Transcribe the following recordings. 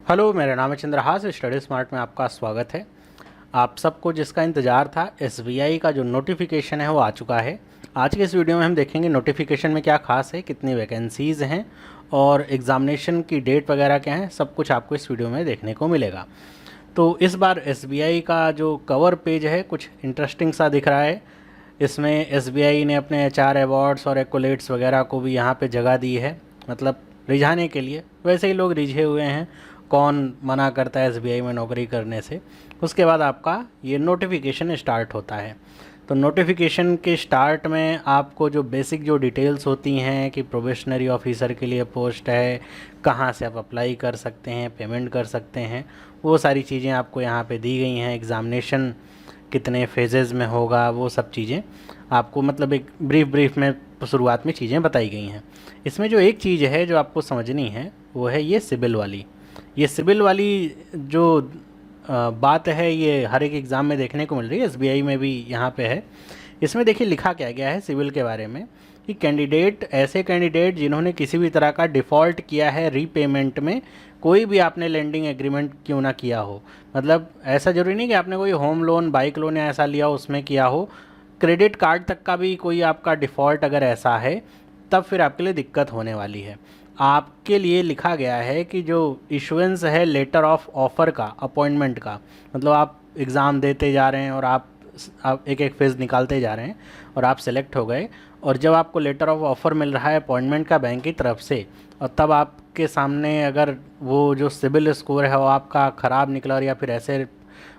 Hello, मेरा नाम है चंद्रहास। स्टडी स्मार्ट में आपका स्वागत है। आप सबको जिसका इंतज़ार था, एसबीआई का जो नोटिफिकेशन है वो आ चुका है। आज के इस वीडियो में हम देखेंगे नोटिफिकेशन में क्या खास है, कितनी वैकेंसीज़ हैं और एग्ज़ामिनेशन की डेट वगैरह क्या है, सब कुछ आपको इस वीडियो में देखने को मिलेगा। तो इस बार एसबीआई का जो कवर पेज है कुछ इंटरेस्टिंग सा दिख रहा है। इसमें एसबीआई ने अपने एचआर अवार्ड्स और एक्कोलेट्स वगैरह को भी यहाँ पे जगह दी है, मतलब रिझाने के लिए। वैसे ही लोग रिझे हुए हैं, कौन मना करता है एसबीआई में नौकरी करने से। उसके बाद आपका ये नोटिफिकेशन स्टार्ट होता है। तो नोटिफिकेशन के स्टार्ट में आपको जो बेसिक जो डिटेल्स होती हैं कि प्रोबेशनरी ऑफिसर के लिए पोस्ट है, कहाँ से आप अप्लाई कर सकते हैं, पेमेंट कर सकते हैं, वो सारी चीज़ें आपको यहाँ पे दी गई हैं। एग्ज़ामिनेशन कितने फेजेज़ में होगा, वो सब चीज़ें आपको मतलब एक ब्रीफ में शुरुआत में चीज़ें बताई गई हैं। इसमें जो एक चीज़ है जो आपको समझनी है वो है ये सिबिल वाली। ये सिबिल वाली जो बात है ये हर एक एग्ज़ाम में देखने को मिल रही है, एसबीआई में भी यहाँ पे है। इसमें देखिए लिखा क्या गया है सिविल के बारे में कि ऐसे कैंडिडेट जिन्होंने किसी भी तरह का डिफ़ॉल्ट किया है रीपेमेंट में, कोई भी आपने लेंडिंग एग्रीमेंट क्यों ना किया हो, मतलब ऐसा ज़रूरी नहीं कि आपने कोई होम लोन, बाइक लोन या ऐसा लिया उसमें किया हो, क्रेडिट कार्ड तक का भी कोई आपका डिफ़ॉल्ट अगर ऐसा है तब फिर आपके लिए दिक्कत होने वाली है। आपके लिए लिखा गया है कि जो इशुएंस है लेटर ऑफ ऑफ़र का, अपॉइंटमेंट का, मतलब आप एग्ज़ाम देते जा रहे हैं और आप एक एक फेज़ निकालते जा रहे हैं और आप सेलेक्ट हो गए, और जब आपको लेटर ऑफ ऑफ़र मिल रहा है अपॉइंटमेंट का बैंक की तरफ से, और तब आपके सामने अगर वो जो सिबिल स्कोर है वो आपका ख़राब निकला, और या फिर ऐसे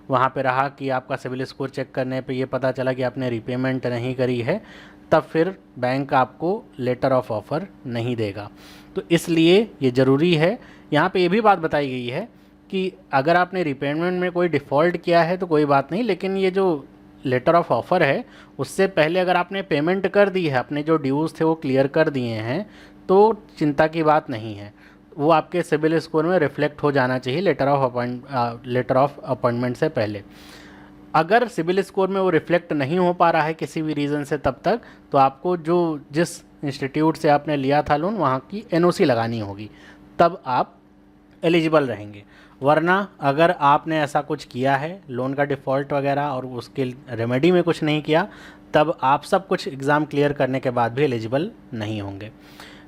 वहाँ पे रहा कि आपका सिबिल स्कोर चेक करने पे ये पता चला कि आपने रीपेमेंट नहीं करी है, तब फिर बैंक आपको लेटर ऑफ ऑफ़र नहीं देगा। तो इसलिए ये ज़रूरी है। यहाँ पे ये भी बात बताई गई है कि अगर आपने रीपेमेंट में कोई डिफ़ॉल्ट किया है तो कोई बात नहीं, लेकिन ये जो लेटर ऑफ ऑफ़र है उससे पहले अगर आपने पेमेंट कर दी है, अपने जो ड्यूज़ थे वो क्लियर कर दिए हैं, तो चिंता की बात नहीं है। वो आपके सिबिल स्कोर में रिफ्लेक्ट हो जाना चाहिए लेटर ऑफ अपॉइंटमेंट से पहले। अगर सिबिल स्कोर में वो रिफ्लेक्ट नहीं हो पा रहा है किसी भी रीज़न से तब तक, तो आपको जिस इंस्टीट्यूट से आपने लिया था लोन वहाँ की एनओसी लगानी होगी, तब आप एलिजिबल रहेंगे। वरना अगर आपने ऐसा कुछ किया है, लोन का डिफ़ॉल्ट वगैरह, और उसके रेमेडी में कुछ नहीं किया, तब आप सब कुछ एग्ज़ाम क्लियर करने के बाद भी एलिजिबल नहीं होंगे।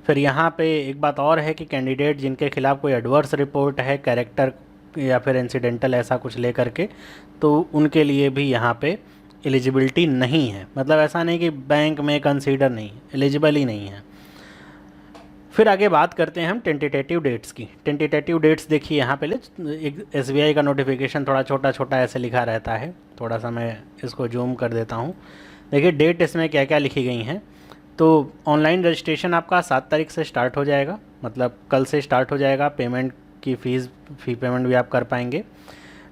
फिर यहाँ पे एक बात और है कि कैंडिडेट जिनके खिलाफ़ कोई एडवर्स रिपोर्ट है कैरेक्टर या फिर इंसिडेंटल ऐसा कुछ ले करके, तो उनके लिए भी यहाँ पे एलिजिबिलिटी नहीं है। मतलब ऐसा नहीं कि बैंक में कंसीडर नहीं, एलिजिबल ही नहीं है। फिर आगे बात करते हैं हम टेंटेटिव डेट्स की। टेंटेटिव डेट्स देखिए यहाँ पे एक एसबीआई का नोटिफिकेशन थोड़ा छोटा छोटा ऐसे लिखा रहता है, थोड़ा सा मैं इसको जूम कर देता हूँ। देखिए डेट इसमें क्या क्या लिखी गई हैं। तो ऑनलाइन रजिस्ट्रेशन आपका 7 तारीख से स्टार्ट हो जाएगा, मतलब कल से स्टार्ट हो जाएगा। पेमेंट की फ़ी पेमेंट भी आप कर पाएंगे।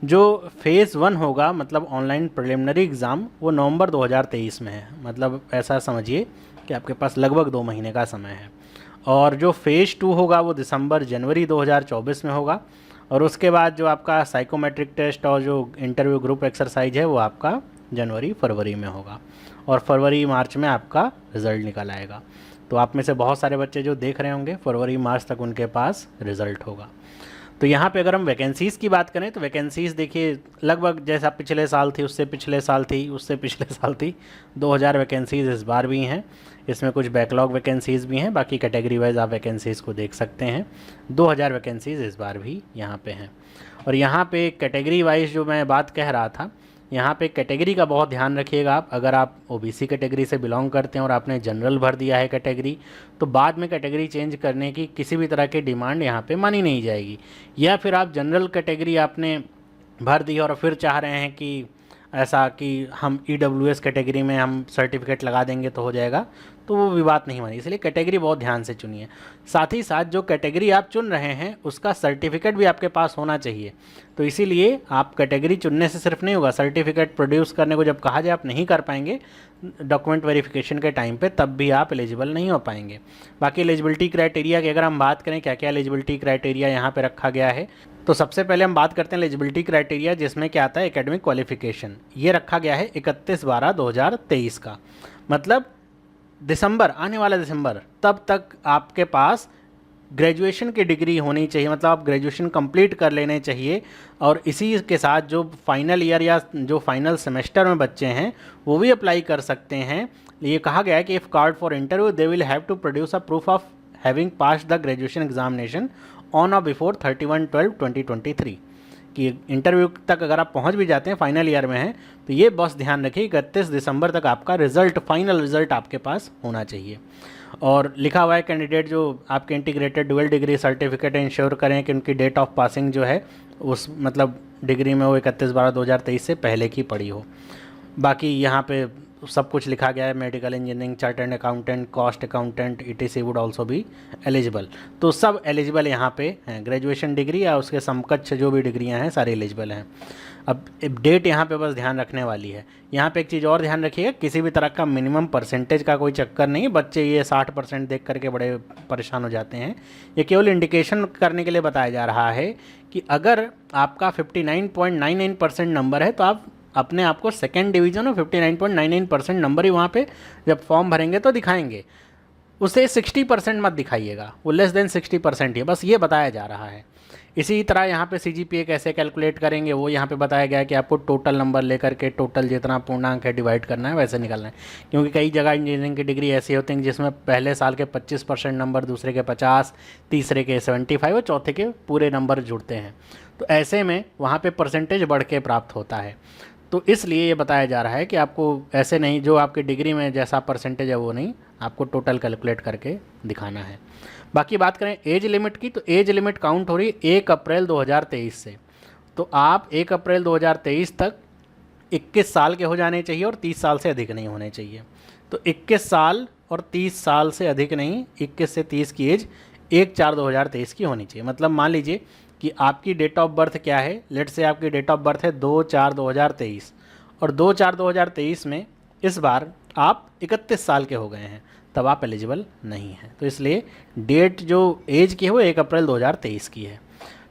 जो फ़ेज़ 1 होगा, मतलब ऑनलाइन प्रिलिमिनरी एग्ज़ाम, वो नवंबर 2023 में है। मतलब ऐसा समझिए कि आपके पास लगभग 2 महीने का समय है। और जो फ़ेज़ 2 होगा वो दिसंबर जनवरी 2024 में होगा। और उसके बाद जो आपका साइकोमेट्रिक टेस्ट और जो इंटरव्यू ग्रुप एक्सरसाइज है वो आपका जनवरी फरवरी में होगा, और फरवरी मार्च में आपका रिज़ल्ट निकल आएगा। तो आप में से बहुत सारे बच्चे जो देख रहे होंगे फरवरी मार्च तक उनके पास रिज़ल्ट होगा। तो यहाँ पे अगर हम वैकेंसीज़ की बात करें तो वैकेंसीज़ देखिए लगभग जैसा पिछले साल थी, उससे पिछले साल थी, उससे पिछले साल थी, 2000 वैकेंसीज़ इस बार भी हैं। इसमें कुछ बैकलॉग वैकेंसीज़ भी हैं, बाकी कैटेगरी वाइज आप वैकेंसीज़ को देख सकते हैं। 2000 वैकेंसीज़ इस बार भी यहाँ पे हैं। और यहाँ पे कैटेगरी वाइज जो मैं बात कह रहा था, यहाँ पे कैटेगरी का बहुत ध्यान रखिएगा आप। अगर आप ओबीसी कैटेगरी से बिलोंग करते हैं और आपने जनरल भर दिया है कैटेगरी, तो बाद में कैटेगरी चेंज करने की किसी भी तरह की डिमांड यहाँ पे मानी नहीं जाएगी। या फिर आप जनरल कैटेगरी आपने भर दी और फिर चाह रहे हैं कि ऐसा कि हम ईडब्ल्यूएस कैटेगरी में हम सर्टिफिकेट लगा देंगे तो हो जाएगा, तो वो भी बात नहीं मानी। इसलिए कैटेगरी बहुत ध्यान से चुनिए। साथ ही साथ जो कैटेगरी आप चुन रहे हैं उसका सर्टिफिकेट भी आपके पास होना चाहिए। तो इसीलिए आप कैटेगरी चुनने से सिर्फ नहीं होगा, सर्टिफिकेट प्रोड्यूस करने को जब कहा जाए आप नहीं कर पाएंगे डॉक्यूमेंट वेरिफिकेशन के टाइम पे, तब भी आप एलिजिबल नहीं हो पाएंगे। बाकी एलिजिबिलिटी क्राइटेरिया की अगर हम बात करें, क्या क्या एलिजिबिलिटी क्राइटेरिया यहाँ पे रखा गया है, तो सबसे पहले हम बात करते हैं एलिजिबिलिटी क्राइटेरिया, जिसमें क्या आता है एकेडमिक क्वालिफिकेशन। ये रखा गया है 31/12/2023 का, मतलब दिसंबर, आने वाला दिसंबर, तब तक आपके पास ग्रेजुएशन की डिग्री होनी चाहिए, मतलब आप ग्रेजुएशन कंप्लीट कर लेने चाहिए। और इसी के साथ जो फाइनल ईयर या जो फाइनल सेमेस्टर में बच्चे हैं वो भी अप्लाई कर सकते हैं। ये कहा गया है कि if card for interview they will have to produce a proof of having pass the graduation examination on or before 31/12/2023। कि इंटरव्यू तक अगर आप पहुंच भी जाते हैं, फाइनल ईयर में हैं, तो ये बस ध्यान रखिए 31 दिसंबर तक आपका रिजल्ट, फाइनल रिजल्ट आपके पास होना चाहिए। और लिखा हुआ है कैंडिडेट जो आपके integrated dual degree certificate ensure करें कि उनकी डेट ऑफ पासिंग जो है उस मतलब डिग्री में वो 31/12/2023 से पहले की पड़ी हो। बाकी यहाँ पे सब कुछ लिखा गया है, medical engineering, chartered accountant, cost accountant ETC would also भी एलिजिबल। तो सब एलिजिबल यहाँ पे हैं, ग्रेजुएशन डिग्री या उसके समकक्ष जो भी डिग्रियाँ हैं सारी एलिजिबल हैं। अब डेट यहाँ पे बस ध्यान रखने वाली है। यहाँ पे एक चीज़ और ध्यान रखिएगा, किसी भी तरह का मिनिमम परसेंटेज का कोई चक्कर नहीं। बच्चे ये 60% देख करके बड़े परेशान हो जाते हैं। ये केवल इंडिकेशन करने के लिए बताया जा रहा है कि अगर आपका 59.99% नंबर है तो आप अपने आप को सेकेंड डिवीजन और 59.99% नंबर ही वहाँ पे जब फॉर्म भरेंगे तो दिखाएंगे। उसे 60% मत दिखाइएगा, वो लेस देन 60% ही, बस ये बताया जा रहा है। इसी तरह यहाँ पे CGPA कैसे कैलकुलेट करेंगे वो यहाँ पे बताया गया है कि आपको टोटल नंबर लेकर के टोटल जितना पूर्णांक है डिवाइड करना है, वैसे निकालना है। क्योंकि कई जगह इंजीनियरिंग की डिग्री ऐसी होती है जिसमें पहले साल के 25% नंबर, दूसरे के 50, तीसरे के 75 और चौथे के पूरे नंबर जुड़ते हैं। तो ऐसे में वहाँ पर परसेंटेज बढ़ के प्राप्त होता है। तो इसलिए ये बताया जा रहा है कि आपको ऐसे नहीं, जो आपकी डिग्री में जैसा परसेंटेज है वो नहीं, आपको टोटल कैलकुलेट करके दिखाना है। बाकी बात करें एज लिमिट की, तो एज लिमिट काउंट हो रही है 1 अप्रैल 2023 से। तो आप 1 अप्रैल 2023 तक 21 साल के हो जाने चाहिए और 30 साल से अधिक नहीं होने चाहिए। तो 21 साल और 30 साल से अधिक नहीं, 21 से 30 की एज 1/4/2023 की होनी चाहिए। मतलब मान लीजिए कि आपकी डेट ऑफ बर्थ क्या है, लेट से आपकी डेट ऑफ बर्थ है 2/4/2023 और 2/4/2023 में इस बार आप 31 साल के हो गए हैं, तब आप एलिजिबल नहीं हैं। तो इसलिए डेट जो एज की है वो 1 अप्रैल 2023 की है।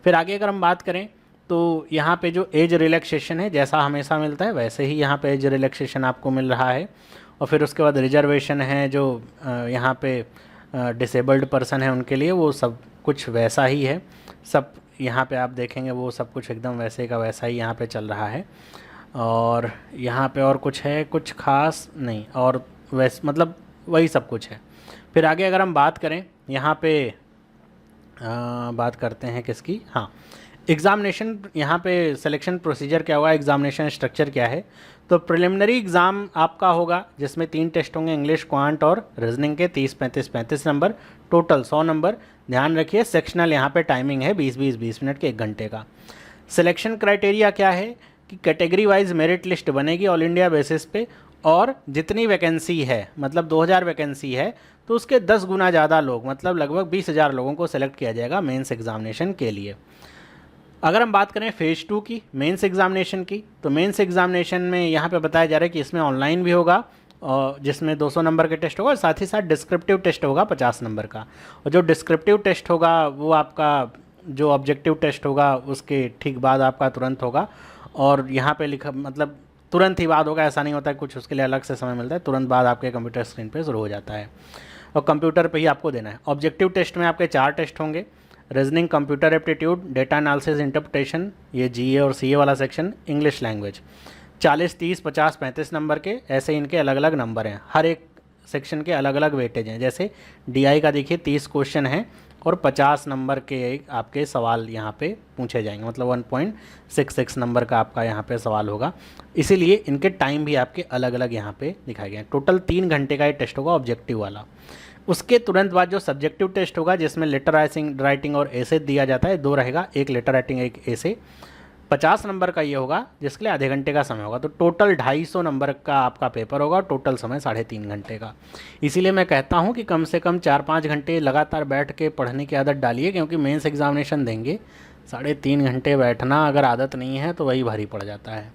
फिर आगे अगर हम बात करें तो यहाँ पे जो एज रिलैक्सेशन है, जैसा हमेशा मिलता है वैसे ही यहाँ पे एज रिलैक्सेशन आपको मिल रहा है। और फिर उसके बाद रिजर्वेशन है जो यहाँ पे डिसेबल्ड पर्सन है उनके लिए, वो सब कुछ वैसा ही है। सब यहाँ पे आप देखेंगे वो सब कुछ एकदम वैसे का वैसा ही यहाँ पे चल रहा है। और यहाँ पे और कुछ है, कुछ खास नहीं, और वैसे मतलब वही सब कुछ है। फिर आगे अगर हम बात करें यहाँ पे बात करते हैं किसकी, हाँ, एग्ज़ामिनेशन। यहाँ पे सिलेक्शन प्रोसीजर क्या होगा, एग्ज़ामिनेशन स्ट्रक्चर क्या है। तो प्रिलिमिनरी एग्ज़ाम आपका होगा जिसमें 3 टेस्ट होंगे, इंग्लिश, क्वांट और रीजनिंग के 30-35 नंबर, टोटल 100 नंबर। ध्यान रखिए सेक्शनल यहाँ पे टाइमिंग है 20 मिनट के 1 घंटे का। सिलेक्शन क्राइटेरिया क्या है कि कैटेगरी वाइज मेरिट लिस्ट बनेगी ऑल इंडिया बेसिस पे, और जितनी वैकेंसी है, मतलब 2000 वैकेंसी है तो उसके 10 गुना ज़्यादा लोग, मतलब लगभग 20,000 लोगों को सेलेक्ट किया जाएगा मेंस एग्जामिनेशन के लिए। अगर हम बात करें फेज़ 2 की, मेंस एग्जामिनेशन की, तो मेंस एग्जामिनेशन में यहाँ पे बताया जा रहा है कि इसमें ऑनलाइन भी होगा और जिसमें 200 नंबर का टेस्ट होगा और साथ ही साथ डिस्क्रिप्टिव टेस्ट होगा 50 नंबर का। और जो डिस्क्रिप्टिव टेस्ट होगा वो आपका जो ऑब्जेक्टिव टेस्ट होगा उसके ठीक बाद आपका तुरंत होगा। और यहाँ पे लिखा, मतलब तुरंत ही बाद होगा ऐसा नहीं होता है, कुछ उसके लिए अलग से समय मिलता है, तुरंत बाद आपके कंप्यूटर स्क्रीन पे शुरू हो जाता है और कंप्यूटर पे ही आपको देना है। ऑब्जेक्टिव टेस्ट में आपके 4 टेस्ट होंगे, reasoning, computer aptitude, data analysis, interpretation, ये GA और CA वाला सेक्शन, इंग्लिश लैंग्वेज। 40, 30, 50, 35 नंबर के ऐसे इनके अलग अलग नंबर हैं, हर एक सेक्शन के अलग अलग वेटेज हैं। जैसे DI का देखिए 30 क्वेश्चन हैं और 50 नंबर के आपके सवाल यहाँ पे पूछे जाएंगे, मतलब 1.66 नंबर का आपका यहाँ पे सवाल होगा। इसीलिए इनके टाइम भी आपके अलग अलग यहाँ पे दिखाए गए हैं। टोटल 3 घंटे का ये टेस्ट होगा ऑब्जेक्टिव वाला। उसके तुरंत बाद जो सब्जेक्टिव टेस्ट होगा जिसमें लेटर राइटिंग और एसे दिया जाता है, 2 रहेगा, एक लेटर राइटिंग एक एसे। 50 नंबर का ये होगा जिसके लिए आधे घंटे का समय होगा। तो टोटल 250 नंबर का आपका पेपर होगा, टोटल समय 3.5 घंटे का। इसीलिए मैं कहता हूँ कि कम से कम 4-5 घंटे लगातार बैठ के पढ़ने की आदत डालिए, क्योंकि मेंस एग्जामिनेशन देंगे 3.5 घंटे बैठना अगर आदत नहीं है तो वही भारी पड़ जाता है।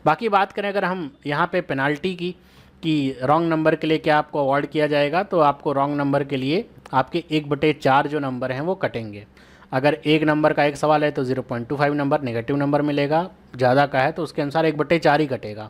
बाकी बात करें अगर हम यहाँ पे पेनाल्टी की, कि रॉन्ग नंबर के लिए क्या आपको अवॉर्ड किया जाएगा, तो आपको रॉन्ग नंबर के लिए आपके 1/4 जो नंबर हैं वो कटेंगे। अगर 1 नंबर का एक सवाल है तो 0.25 नंबर नेगेटिव नंबर मिलेगा, ज़्यादा का है तो उसके अनुसार 1/4 ही कटेगा।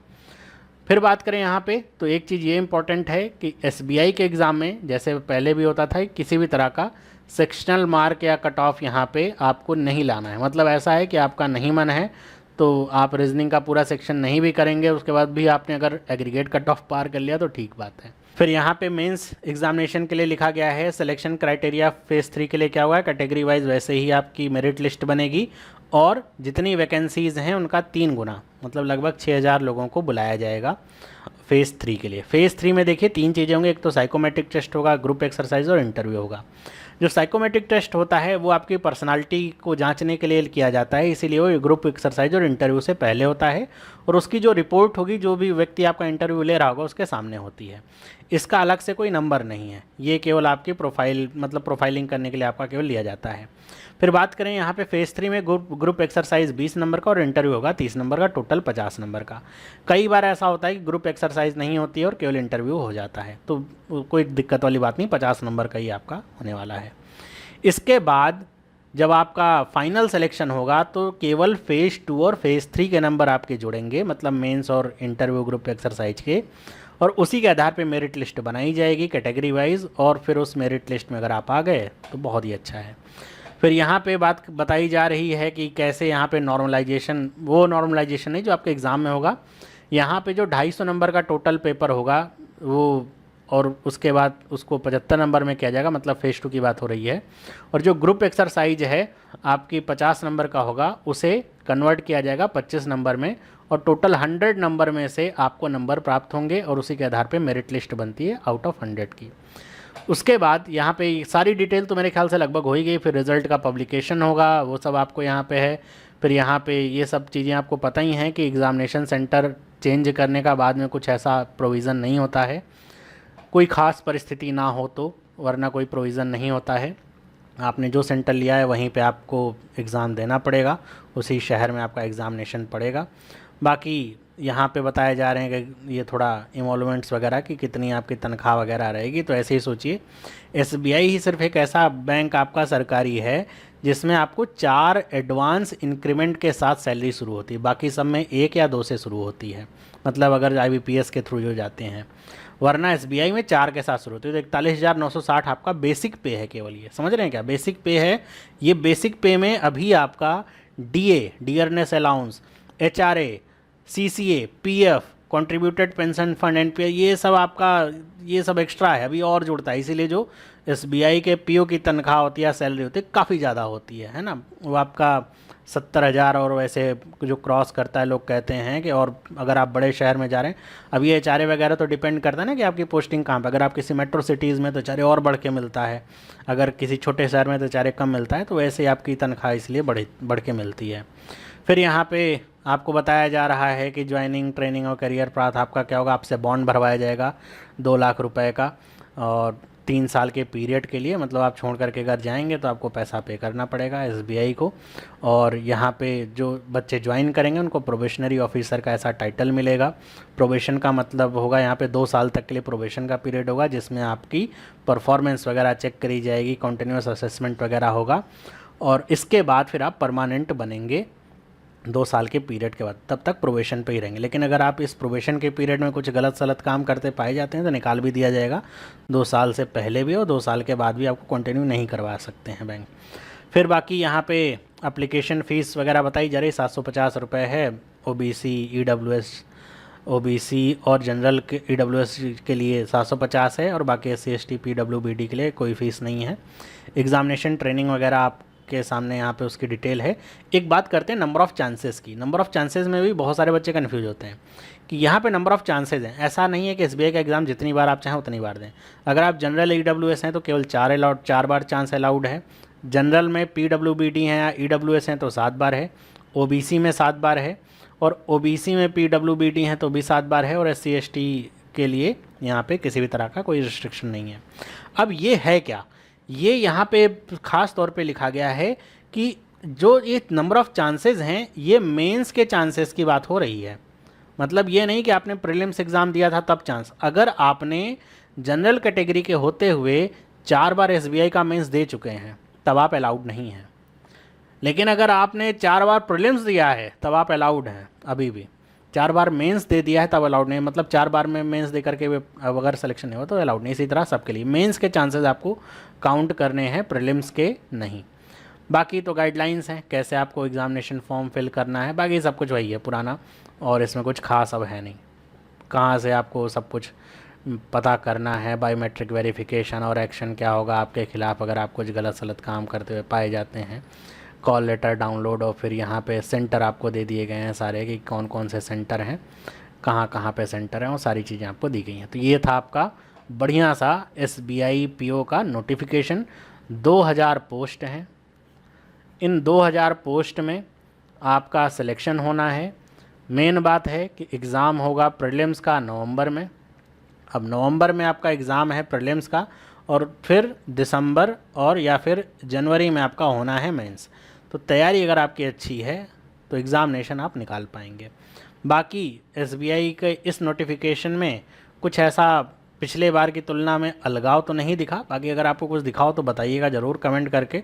फिर बात करें यहाँ पे तो एक चीज़ ये इंपॉर्टेंट है कि SBI के एग्ज़ाम में जैसे पहले भी होता था, किसी भी तरह का सेक्शनल मार्क या कट ऑफ यहाँ पे आपको नहीं लाना है। मतलब ऐसा है कि आपका नहीं मन है तो आप रीजनिंग का पूरा सेक्शन नहीं भी करेंगे, उसके बाद भी आपने अगर एग्रीगेट कट ऑफ पार कर लिया तो ठीक बात है। फिर यहाँ पे मेंस एग्जामिनेशन के लिए लिखा गया है सिलेक्शन क्राइटेरिया फेज़ 3 के लिए क्या हुआ है, कैटेगरी वाइज वैसे ही आपकी मेरिट लिस्ट बनेगी और जितनी वैकेंसीज़ हैं उनका 3 गुना, मतलब लगभग 6000 लोगों को बुलाया जाएगा फेज़ 3 के लिए। फेज़ 3 में देखिए 3 चीज़ें होंगी, एक तो साइकोमेट्रिक टेस्ट होगा, ग्रुप एक्सरसाइज और इंटरव्यू होगा। जो साइकोमेट्रिक टेस्ट होता है वो आपकी पर्सनालिटी को जांचने के लिए किया जाता है, इसीलिए वो ग्रुप एक्सरसाइज और इंटरव्यू से पहले होता है और उसकी जो रिपोर्ट होगी, जो भी व्यक्ति आपका इंटरव्यू ले रहा होगा उसके सामने होती है। इसका अलग से कोई नंबर नहीं है, ये केवल आपकी प्रोफाइल मतलब प्रोफाइलिंग करने के लिए आपका केवल लिया जाता है। फिर बात करें यहाँ पे फेज़ 3 में ग्रुप एक्सरसाइज 20 नंबर का और इंटरव्यू होगा 30 नंबर का, टोटल 50 नंबर का। कई बार ऐसा होता है कि ग्रुप एक्सरसाइज नहीं होती है और केवल इंटरव्यू हो जाता है, तो कोई दिक्कत वाली बात नहीं, 50 नंबर का ही आपका होने वाला है। इसके बाद जब आपका फाइनल सिलेक्शन होगा तो केवल फेज़ 2 और फेज़ 3 के नंबर आपके जुड़ेंगे, मतलब मेंस और इंटरव्यू ग्रुप एक्सरसाइज के, और उसी के आधार पे मेरिट लिस्ट बनाई जाएगी कैटेगरी वाइज, और फिर उस मेरिट लिस्ट में अगर आप आ गए तो बहुत ही अच्छा है। फिर यहाँ पे बात बताई जा रही है कि कैसे यहाँ पे नॉर्मलाइजेशन, वो नॉर्मलाइजेशन नहीं जो आपके एग्ज़ाम में होगा, यहाँ पे जो 250 नंबर का टोटल पेपर होगा वो, और उसके बाद उसको 75 नंबर में किया जाएगा, मतलब फेज़ 2 की बात हो रही है। और जो ग्रुप एक्सरसाइज है आपकी 50 नंबर का होगा, उसे कन्वर्ट किया जाएगा 25 नंबर में, और टोटल 100 नंबर में से आपको नंबर प्राप्त होंगे और उसी के आधार पे मेरिट लिस्ट बनती है आउट ऑफ 100 की। उसके बाद यहाँ पे सारी डिटेल तो मेरे ख्याल से लगभग हो ही गई। फिर रिज़ल्ट का पब्लिकेशन होगा, वो सब आपको यहाँ पे है। फिर यहाँ पे ये सब चीज़ें आपको पता ही हैं कि एग्ज़ामिनेशन सेंटर चेंज करने का बाद में कुछ ऐसा प्रोविज़न नहीं होता है, कोई ख़ास परिस्थिति ना हो तो, वरना कोई प्रोविज़न नहीं होता है। आपने जो सेंटर लिया है वहीं पे आपको एग्ज़ाम देना पड़ेगा, उसी शहर में आपका एग्ज़ामिनेशन पड़ेगा। बाकी यहाँ पे बताए जा रहे हैं कि ये थोड़ा इमोलमेंट्स वगैरह की कितनी आपकी तनख्वाह वगैरह रहेगी, तो ऐसे ही सोचिए एसबीआई ही सिर्फ एक ऐसा बैंक आपका सरकारी है जिसमें आपको 4 एडवांस इंक्रीमेंट के साथ सैलरी शुरू होती है, बाकी सब में 1 या 2 से शुरू होती है, मतलब अगर आईबीपीएस के थ्रू जो जाते हैं, वरना एसबीआई में 4 के साथ शुरू होती है। तो 41,960 आपका बेसिक पे है, केवल ये समझ रहे हैं क्या, बेसिक पे है। ये बेसिक पे में अभी आपका DA, dearness allowance, HRA, CCA, PF, contributed pension fund, NPI, ये सब आपका, ये सब एक्स्ट्रा है, अभी और जुड़ता है। इसीलिए जो एसबीआई के पीओ की तनख्वाह होती है, सैलरी होती है, काफ़ी ज़्यादा होती है ना, वो आपका 70,000, और वैसे जो क्रॉस करता है लोग कहते हैं कि, और अगर आप बड़े शहर में जा रहे हैं, अब ये एचआरए वगैरह तो डिपेंड करता है ना कि आपकी पोस्टिंग कहाँ पर। अगर आप किसी मेट्रो सिटीज़ में तो एचआरए और बढ़ के मिलता है, अगर किसी छोटे शहर में तो एचआरए कम मिलता है, तो वैसे ही आपकी तनख्वाह इसलिए बढ़ के मिलती है। फिर यहाँ पे आपको बताया जा रहा है कि ज्वाइनिंग, ट्रेनिंग और करियर पाथ आपका क्या होगा, आपसे बॉन्ड भरवाया जाएगा 2 लाख रुपए का, और 3 साल के पीरियड के लिए, मतलब आप छोड़ करके अगर जाएंगे तो आपको पैसा पे करना पड़ेगा एसबीआई को। और यहाँ पे जो बच्चे ज्वाइन करेंगे उनको प्रोबेशनरी ऑफिसर का ऐसा टाइटल मिलेगा। प्रोबेशन का मतलब होगा यहाँ पे 2 साल तक के लिए प्रोबेशन का पीरियड होगा, जिसमें आपकी परफॉर्मेंस वगैरह चेक करी जाएगी, कॉन्टीन्यूस असेसमेंट वगैरह होगा, और इसके बाद फिर आप परमानेंट बनेंगे 2 साल के पीरियड के बाद, तब तक प्रोबेशन पे ही रहेंगे। लेकिन अगर आप इस प्रोबेशन के पीरियड में कुछ गलत सलत काम करते पाए जाते हैं तो निकाल भी दिया जाएगा, 2 साल से पहले भी और 2 साल के बाद भी आपको कंटिन्यू नहीं करवा सकते हैं बैंक। फिर बाकी यहाँ पे एप्लीकेशन फ़ीस वगैरह बताई जा रही, 750 रुपये है। ओबीसी, ईडब्ल्यूएस, ओबीसी और जनरल के ईडब्ल्यूएस के लिए 750 है, और बाकी एससी एसटी पीडब्ल्यूबीडी के लिए कोई फ़ीस नहीं है। एग्ज़ामिनेशन, ट्रेनिंग वगैरह आप के सामने यहाँ पे उसकी डिटेल है। एक बात करते हैं नंबर ऑफ़ चांसेस की। नंबर ऑफ़ चांसेस में भी बहुत सारे बच्चे कन्फ्यूज होते हैं कि यहाँ पे नंबर ऑफ़ चांसेस हैं, ऐसा नहीं है कि एसबीआई का एग्ज़ाम जितनी बार आप चाहें उतनी बार दें। अगर आप जनरल ईडब्ल्यूएस हैं तो केवल 4 बार चांस अलाउड है। जनरल में पीडब्ल्यूबीडी हैं या ईडब्ल्यूएस हैं तो 7 बार है। ओबीसी में 7 बार है, और ओबीसी में पीडब्ल्यूबीडी हैं तो भी 7 बार है, और एससी एसटी के लिए यहाँ पे किसी भी तरह का कोई रिस्ट्रिक्शन नहीं है। अब ये है क्या, ये यहाँ पे ख़ास तौर पे लिखा गया है कि जो ये नंबर ऑफ़ चांसेस हैं, ये मेंस के चांसेस की बात हो रही है। मतलब ये नहीं कि आपने प्रीलिम्स एग्ज़ाम दिया था तब चांस, अगर आपने जनरल कैटेगरी के होते हुए 4 बार एसबीआई का मेंस दे चुके हैं तब आप अलाउड नहीं हैं। लेकिन अगर आपने 4 बार प्रीलिम्स दिया है तब आप अलाउड हैं अभी भी। 4 बार मेंस दे दिया है तब अलाउड नहीं है, मतलब 4 बार में मेंस दे करके अब अगर सिलेक्शन नहीं हो तो अलाउड नहीं। इसी तरह सबके लिए मेंस के चांसेस आपको काउंट करने हैं, प्रीलिम्स के नहीं। बाकी तो गाइडलाइंस हैं कैसे आपको एग्जामिनेशन फॉर्म फिल करना है, बाकी सब कुछ वही है पुराना, और इसमें कुछ खास अब है नहीं। कहाँ से आपको सब कुछ पता करना है, बायोमेट्रिक वेरिफिकेशन और एक्शन क्या होगा आपके ख़िलाफ़ अगर आप कुछ गलत सलत काम करते हुए पाए जाते हैं, कॉल लेटर डाउनलोड, और फिर यहाँ पे सेंटर आपको दे दिए गए हैं सारे कि कौन कौन से सेंटर हैं, कहाँ कहाँ पे सेंटर हैं, और सारी चीज़ें आपको दी गई हैं। तो ये था आपका बढ़िया सा SBI PO का नोटिफिकेशन। 2000 पोस्ट हैं, इन 2000 पोस्ट में आपका सिलेक्शन होना है। मेन बात है कि एग्ज़ाम होगा प्रीलिम्स का नवंबर में। अब नवंबर में आपका एग्ज़ाम है प्रीलिम्स का, और फिर दिसंबर और या फिर जनवरी में आपका होना है मेंस। तो तैयारी अगर आपकी अच्छी है तो एग्ज़ामिनेशन आप निकाल पाएंगे। बाकी SBI के इस नोटिफिकेशन में कुछ ऐसा पिछले बार की तुलना में अलगाव तो नहीं दिखा, बाकी अगर आपको कुछ दिखाओ तो बताइएगा ज़रूर कमेंट करके।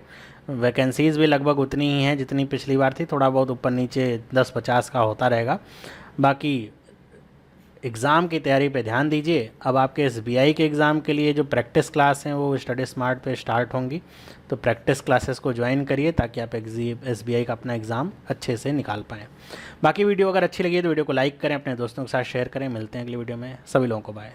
वैकेंसीज़ भी लगभग उतनी ही हैं जितनी पिछली बार थी, थोड़ा बहुत ऊपर नीचे 10-50 का होता रहेगा। बाकी एग्ज़ाम की तैयारी पे ध्यान दीजिए। अब आपके SBI के एग्ज़ाम के लिए जो प्रैक्टिस क्लास हैं वो स्टडी स्मार्ट पे स्टार्ट होंगी, तो प्रैक्टिस क्लासेस को ज्वाइन करिए ताकि आप SBI का अपना एग्ज़ाम अच्छे से निकाल पाएँ। बाकी वीडियो अगर अच्छी लगी तो वीडियो को लाइक करें, अपने दोस्तों के साथ शेयर करें। मिलते हैं अगली वीडियो में, सभी लोगों को बाय।